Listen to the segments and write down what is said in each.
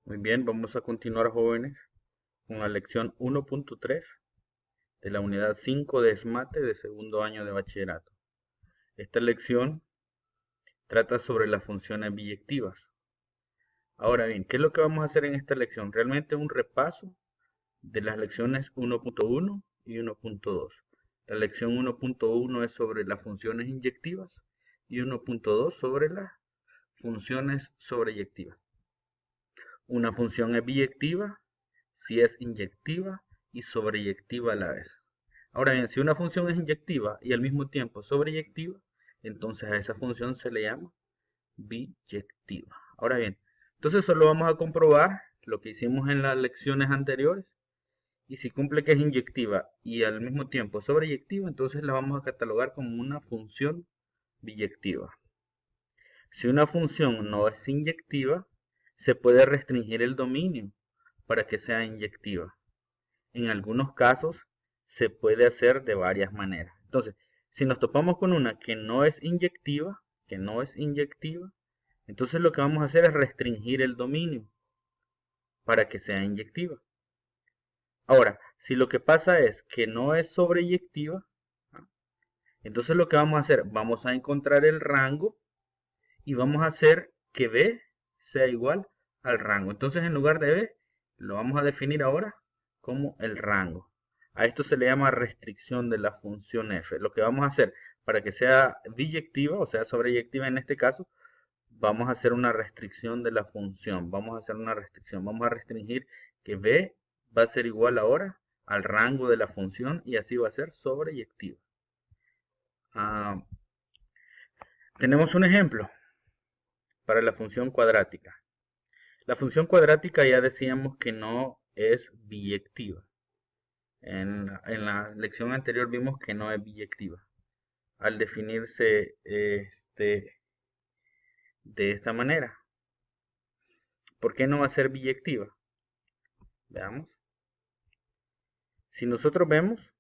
Muy bien, vamos a continuar, jóvenes, con la lección 1.3 de la unidad 5 de SMATE de segundo año de bachillerato. Esta lección trata sobre las funciones biyectivas. Ahora bien, ¿qué es lo que vamos a hacer en esta lección? Realmente un repaso de las lecciones 1.1 y 1.2. La lección 1.1 es sobre las funciones inyectivas y 1.2 sobre las funciones sobreyectivas. Una función es biyectiva si es inyectiva y sobreyectiva a la vez. Ahora bien, si una función es inyectiva y al mismo tiempo sobreyectiva, entonces a esa función se le llama biyectiva. Ahora bien, entonces solo vamos a comprobar lo que hicimos en las lecciones anteriores. Y si cumple que es inyectiva y al mismo tiempo sobreyectiva, entonces la vamos a catalogar como una función biyectiva. Si una función no es inyectiva, se puede restringir el dominio para que sea inyectiva. En algunos casos se puede hacer de varias maneras. Entonces, si nos topamos con una que no es inyectiva, entonces lo que vamos a hacer es restringir el dominio para que sea inyectiva. Ahora, si lo que pasa es que no es sobreyectiva, entonces lo que vamos a hacer, vamos a encontrar el rango y vamos a hacer que B sea igual al rango. Entonces en lugar de B, lo vamos a definir ahora como el rango. A esto se le llama restricción de la función f. Lo que vamos a hacer para que sea biyectiva, o sea sobreyectiva en este caso, vamos a hacer una restricción de la función. Vamos a hacer una restricción. Vamos a restringir que b va a ser igual ahora al rango de la función y así va a ser sobreyectiva. Tenemos un ejemplo para la función cuadrática. La función cuadrática ya decíamos que no es biyectiva. En la lección anterior vimos que no es biyectiva. Al definirse de esta manera. ¿Por qué no va a ser biyectiva? Veamos. Si nosotros vemos,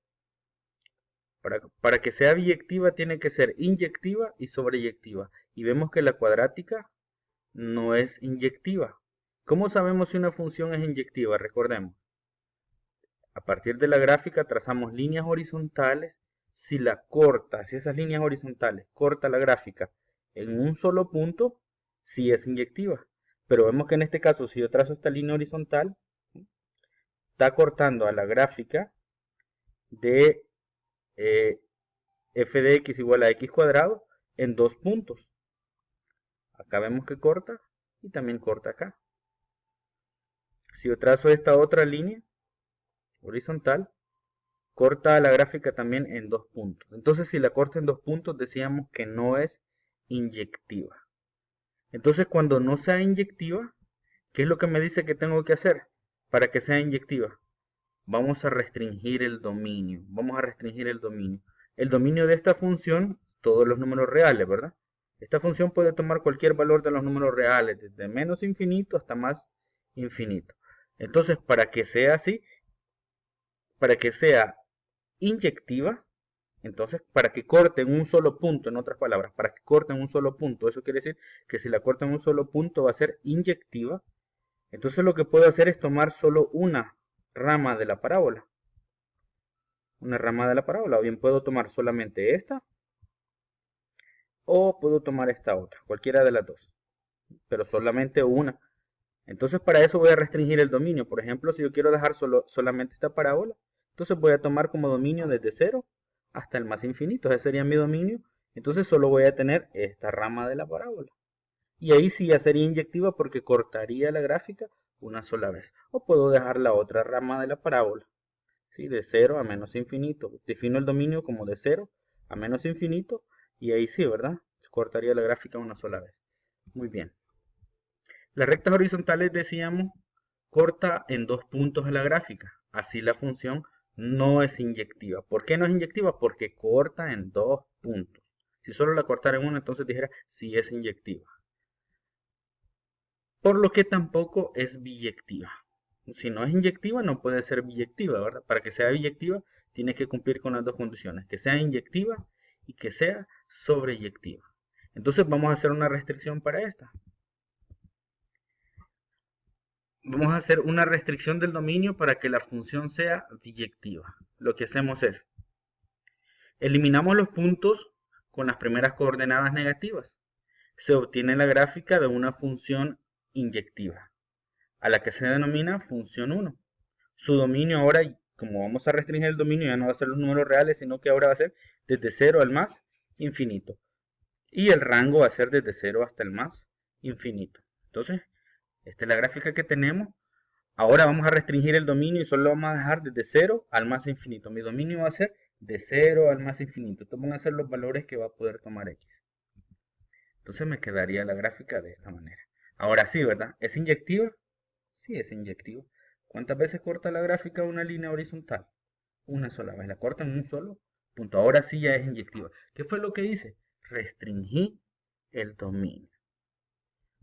para que sea biyectiva tiene que ser inyectiva y sobreyectiva. Y vemos que la cuadrática no es inyectiva. ¿Cómo sabemos si una función es inyectiva? Recordemos. A partir de la gráfica trazamos líneas horizontales. Si esas líneas horizontales corta la gráfica en un solo punto, sí es inyectiva. Pero vemos que en este caso, si yo trazo esta línea horizontal, está cortando a la gráfica de f de x igual a x cuadrado en dos puntos. Acá vemos que corta y también corta acá. Si yo trazo esta otra línea horizontal, corta la gráfica también en dos puntos. Entonces si la corta en dos puntos decíamos que no es inyectiva. Entonces cuando no sea inyectiva, ¿qué es lo que me dice que tengo que hacer para que sea inyectiva? Vamos a restringir el dominio. Vamos a restringir el dominio. El dominio de esta función, todos los números reales, ¿verdad? Esta función puede tomar cualquier valor de los números reales, desde menos infinito hasta más infinito. Entonces, para que sea así, para que sea inyectiva, entonces, para que corte en un solo punto, en otras palabras, para que corte en un solo punto, eso quiere decir que si la corta en un solo punto va a ser inyectiva. Entonces lo que puedo hacer es tomar solo una rama de la parábola. O bien puedo tomar solamente esta, o puedo tomar esta otra, cualquiera de las dos, pero solamente una. Entonces para eso voy a restringir el dominio. Por ejemplo, si yo quiero dejar solamente esta parábola, entonces voy a tomar como dominio desde 0 hasta el más infinito. Ese sería mi dominio. Entonces solo voy a tener esta rama de la parábola. Y ahí sí ya sería inyectiva porque cortaría la gráfica una sola vez. O puedo dejar la otra rama de la parábola, ¿sí? De 0 a menos infinito. Defino el dominio como de 0 a menos infinito. Y ahí sí, ¿verdad? Se cortaría la gráfica una sola vez. Muy bien. Las rectas horizontales, decíamos, corta en dos puntos a la gráfica. Así la función no es inyectiva. ¿Por qué no es inyectiva? Porque corta en dos puntos. Si solo la cortara en uno, entonces dijera si es inyectiva. Por lo que tampoco es biyectiva. Si no es inyectiva, no puede ser biyectiva, ¿verdad? Para que sea biyectiva, tiene que cumplir con las dos condiciones, que sea inyectiva y que sea sobreyectiva. Entonces vamos a hacer una restricción para esta. vamos a hacer una restricción del dominio para que la función sea biyectiva. Lo que hacemos es, eliminamos los puntos con las primeras coordenadas negativas. Se obtiene la gráfica de una función inyectiva, a la que se denomina función 1. Su dominio ahora, como vamos a restringir el dominio, ya no va a ser los números reales, sino que ahora va a ser desde 0 al más infinito. Y el rango va a ser desde 0 hasta el más infinito. Entonces, esta es la gráfica que tenemos. Ahora vamos a restringir el dominio y solo vamos a dejar desde 0 al más infinito. Mi dominio va a ser de 0 al más infinito. Estos van a ser los valores que va a poder tomar x. Entonces me quedaría la gráfica de esta manera. Ahora sí, ¿verdad? ¿Es inyectiva? Sí, es inyectiva. ¿Cuántas veces corta la gráfica una línea horizontal? Una sola vez. La corta en un solo punto. Ahora sí ya es inyectiva. ¿Qué fue lo que hice? Restringí el dominio.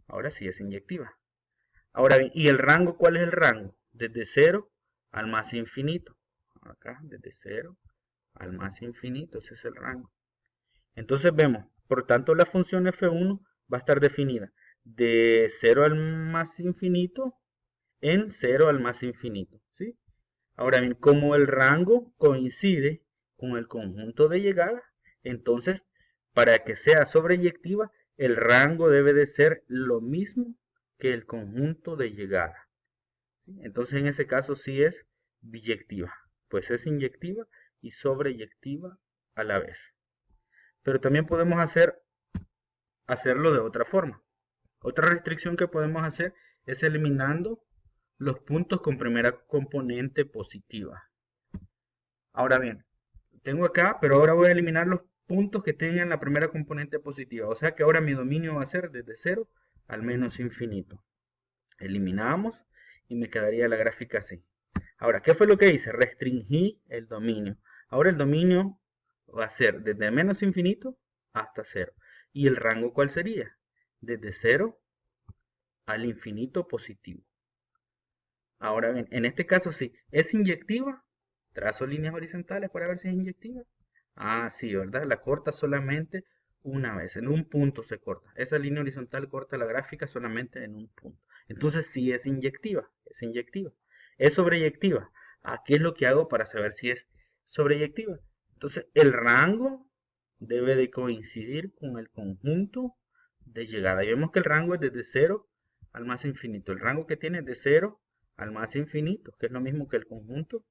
Ahora sí es inyectiva. Ahora bien, ¿y el rango? ¿Cuál es el rango? Desde 0 al más infinito. Acá, desde 0 al más infinito. Ese es el rango. Entonces vemos, por tanto, la función f1 va a estar definida de 0 al más infinito en 0 al más infinito, ¿sí? Ahora bien, como el rango coincide con el conjunto de llegada, entonces, para que sea sobreyectiva, el rango debe de ser lo mismo que el conjunto de llegada, ¿sí? Entonces, en ese caso sí es biyectiva, pues es inyectiva y sobreyectiva a la vez. Pero también podemos hacerlo de otra forma. Otra restricción que podemos hacer es eliminando los puntos con primera componente positiva. Ahora bien, tengo acá, pero ahora voy a eliminar los puntos que tengan la primera componente positiva. O sea que ahora mi dominio va a ser desde 0 al menos infinito. Eliminamos y me quedaría la gráfica así. Ahora, ¿qué fue lo que hice? Restringí el dominio. Ahora el dominio va a ser desde menos infinito hasta 0. ¿Y el rango cuál sería? Desde 0 al infinito positivo. Ahora bien, en este caso sí, ¿es inyectiva? Trazo líneas horizontales para ver si es inyectiva. Ah, sí, ¿verdad? La corta solamente una vez, en un punto se corta. Esa línea horizontal corta la gráfica solamente en un punto. Entonces sí es inyectiva, es inyectiva. ¿Es sobreyectiva? Aquí es lo que hago para saber si es sobreyectiva. Entonces el rango debe de coincidir con el conjunto de llegada. Y vemos que el rango es desde 0 al más infinito. El rango que tiene es de 0 al más infinito, que es lo mismo que el conjunto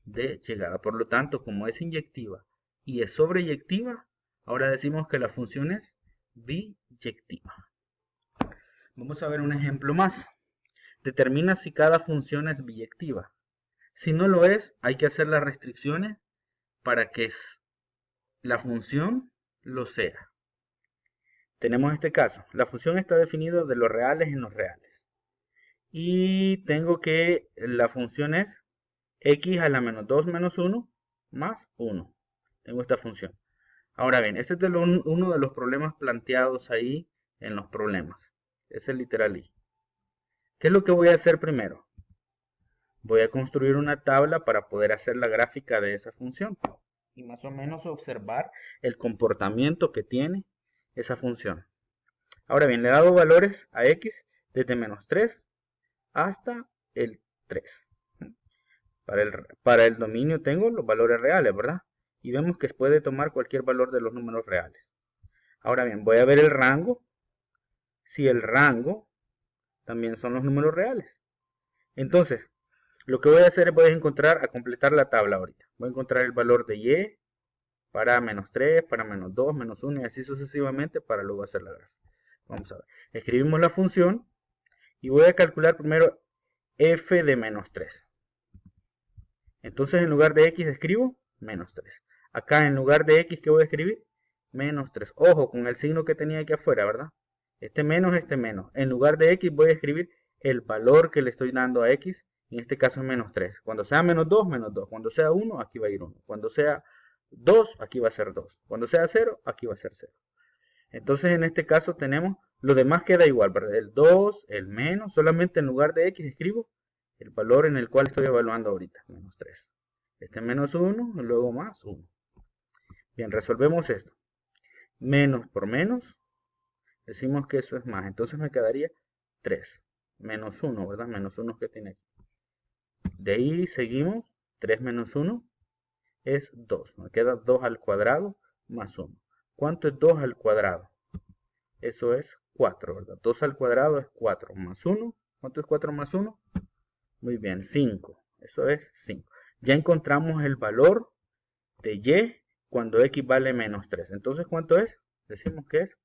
de llegada. Por lo tanto, como es inyectiva y es sobreyectiva, ahora decimos que la función es biyectiva. Vamos a ver un ejemplo más. Determina si cada función es biyectiva. Si no lo es, hay que hacer las restricciones para que la función lo sea. Tenemos este caso. La función está definida de los reales en los reales. Y tengo que la función es x a la menos 2 menos 1 más 1. Tengo esta función. Ahora bien, este es uno de los problemas planteados ahí en los problemas. Es el literal y. ¿Qué es lo que voy a hacer primero? Voy a construir una tabla para poder hacer la gráfica de esa función y más o menos observar el comportamiento que tiene esa función. Ahora bien, le he dado valores a x desde menos 3 hasta el 3. Para el dominio tengo los valores reales, ¿verdad? Y vemos que puede tomar cualquier valor de los números reales. Ahora bien, voy a ver el rango. Si el rango también son los números reales. Entonces, lo que voy a hacer es voy a completar la tabla ahorita. Voy a encontrar el valor de y para menos 3, para menos 2, menos 1 y así sucesivamente para luego hacer la gráfica. Vamos a ver. Escribimos la función y voy a calcular primero f de menos 3. Entonces en lugar de x escribo menos 3. Acá en lugar de x, ¿qué voy a escribir? Menos 3. Ojo con el signo que tenía aquí afuera, ¿verdad? Este menos. En lugar de x voy a escribir el valor que le estoy dando a x. En este caso es menos 3. Cuando sea menos 2, menos 2. Cuando sea 1, aquí va a ir 1. Cuando sea 2, aquí va a ser 2. Cuando sea 0, aquí va a ser 0. Entonces en este caso tenemos, lo demás queda igual, ¿verdad? El 2, el menos, solamente en lugar de x escribo el valor en el cual estoy evaluando ahorita, menos 3. Este menos 1, y luego más 1. Bien, resolvemos esto. Menos por menos, decimos que eso es más. Entonces me quedaría 3. menos 1, ¿verdad? Menos 1 que tiene aquí. De ahí seguimos, 3 menos 1 es 2. Me queda 2 al cuadrado más 1. ¿Cuánto es 2 al cuadrado? Eso es 4, ¿verdad? 2 al cuadrado es 4 más 1. ¿Cuánto es 4 más 1? Muy bien, 5. Eso es 5. Ya encontramos el valor de y cuando x vale menos 3. Entonces, ¿cuánto es? Decimos que es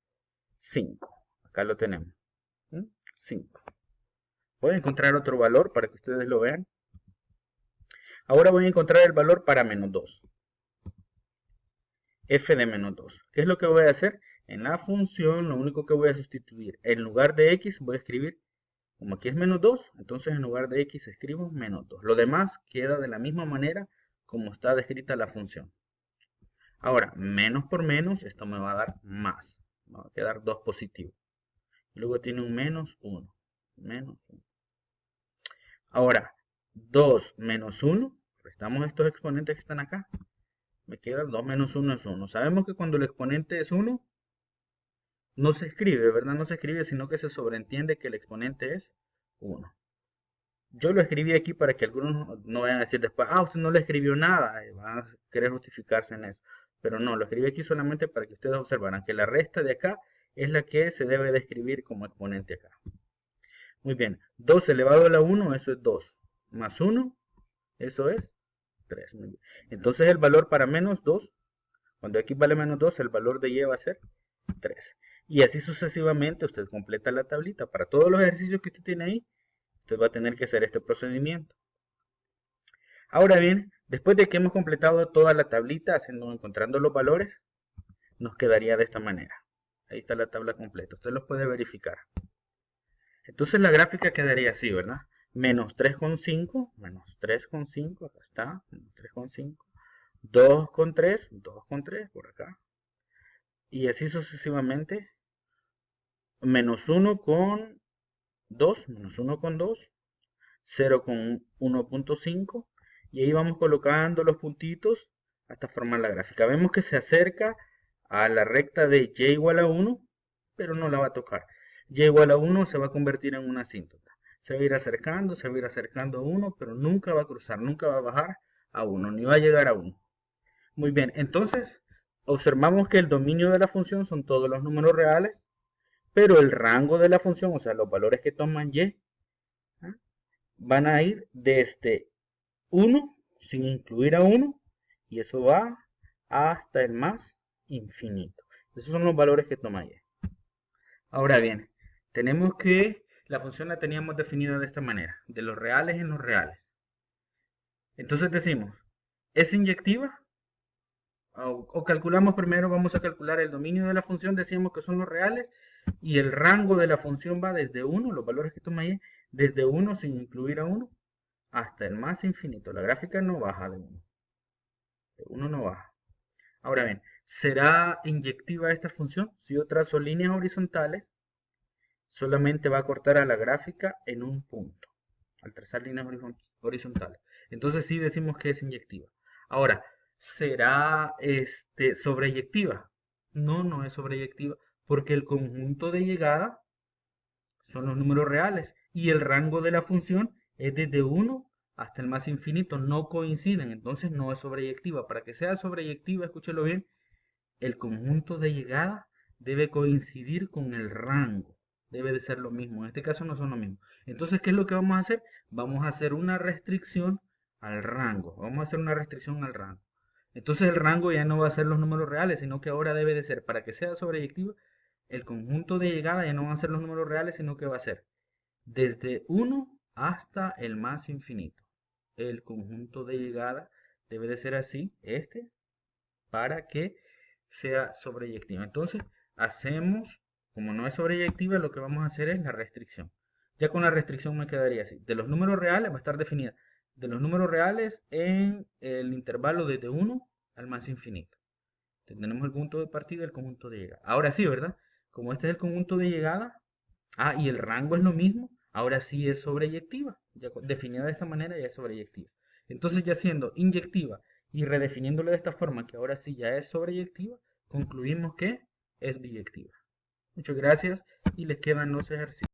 5. Acá lo tenemos. 5. Voy a encontrar otro valor para que ustedes lo vean. Ahora voy a encontrar el valor para menos 2. F de menos 2. ¿Qué es lo que voy a hacer? En la función lo único que voy a sustituir, en lugar de x voy a escribir, como aquí es menos 2, entonces en lugar de x escribo menos 2. Lo demás queda de la misma manera como está descrita la función. Ahora, menos por menos, esto me va a dar más. Me va a quedar 2 positivo. Luego tiene un menos 1. Menos 1. Ahora, 2 menos 1, restamos estos exponentes que están acá. Me queda 2 menos 1 es 1. Sabemos que cuando el exponente es 1, no se escribe, ¿verdad? No se escribe, sino que se sobreentiende que el exponente es 1. Yo lo escribí aquí para que algunos no vayan a decir después, usted no le escribió nada, van a querer justificarse en eso. Pero no, lo escribí aquí solamente para que ustedes observaran que la resta de acá es la que se debe de escribir como exponente acá. Muy bien, 2 elevado a la 1, eso es 2. Más 1, eso es 3. Muy bien. Entonces el valor para menos 2, cuando x vale menos 2, el valor de y va a ser 3. Y así sucesivamente usted completa la tablita. Para todos los ejercicios que usted tiene ahí, usted va a tener que hacer este procedimiento. Ahora bien, después de que hemos completado toda la tablita, encontrando los valores, nos quedaría de esta manera. Ahí está la tabla completa. Usted los puede verificar. Entonces la gráfica quedaría así, ¿verdad? Menos 3,5, menos 3,5, acá está, menos 3,5. 2,3, 2,3 por acá. Y así sucesivamente. Menos 1,2, menos 1,2. 0,1.5 y ahí vamos colocando los puntitos hasta formar la gráfica. Vemos que se acerca a la recta de y igual a 1, pero no la va a tocar. Y igual a 1 se va a convertir en una asíntota. Se va a ir acercando, se va a ir acercando a 1, pero nunca va a cruzar, nunca va a bajar a 1, ni va a llegar a 1. Muy bien, entonces observamos que el dominio de la función son todos los números reales, pero el rango de la función, o sea, los valores que toman y, van a ir desde 1 sin incluir a 1 y eso va hasta el más infinito. Esos son los valores que toma y. Ahora bien, tenemos que la función la teníamos definida de esta manera, de los reales en los reales. Entonces decimos, ¿es inyectiva? O calculamos primero, vamos a calcular el dominio de la función, decimos que son los reales, y el rango de la función va desde 1, los valores que toma y, desde 1 sin incluir a 1, hasta el más infinito. La gráfica no baja de 1. De 1 no baja. Ahora bien, ¿será inyectiva esta función? Si yo trazo líneas horizontales, solamente va a cortar a la gráfica en un punto. Al trazar líneas horizontales. Entonces sí decimos que es inyectiva. Ahora, ¿será sobreyectiva? No, no es sobreyectiva, porque el conjunto de llegada son los números reales y el rango de la función es desde 1 hasta el más infinito, no coinciden, entonces no es sobreyectiva. Para que sea sobreyectiva, escúchelo bien, el conjunto de llegada debe coincidir con el rango, debe de ser lo mismo, en este caso no son lo mismo. Entonces, ¿qué es lo que vamos a hacer? Vamos a hacer una restricción al rango, vamos a hacer una restricción al rango. Entonces el rango ya no va a ser los números reales, sino que ahora debe de ser, para que sea sobreyectiva, el conjunto de llegada ya no van a ser los números reales, sino que va a ser desde 1 hasta el más infinito. El conjunto de llegada debe de ser así, para que sea sobreyectiva. Entonces, hacemos, como no es sobreyectiva, lo que vamos a hacer es la restricción. Ya con la restricción me quedaría así. De los números reales va a estar definida. De los números reales en el intervalo desde 1 al más infinito. Tenemos el punto de partida y el conjunto de llegada. Ahora sí, ¿verdad? Como este es el conjunto de llegada, y el rango es lo mismo, ahora sí es sobreyectiva. Ya definida de esta manera ya es sobreyectiva. Entonces ya siendo inyectiva y redefiniéndolo de esta forma, que ahora sí ya es sobreyectiva, concluimos que es biyectiva. Muchas gracias y les quedan los ejercicios.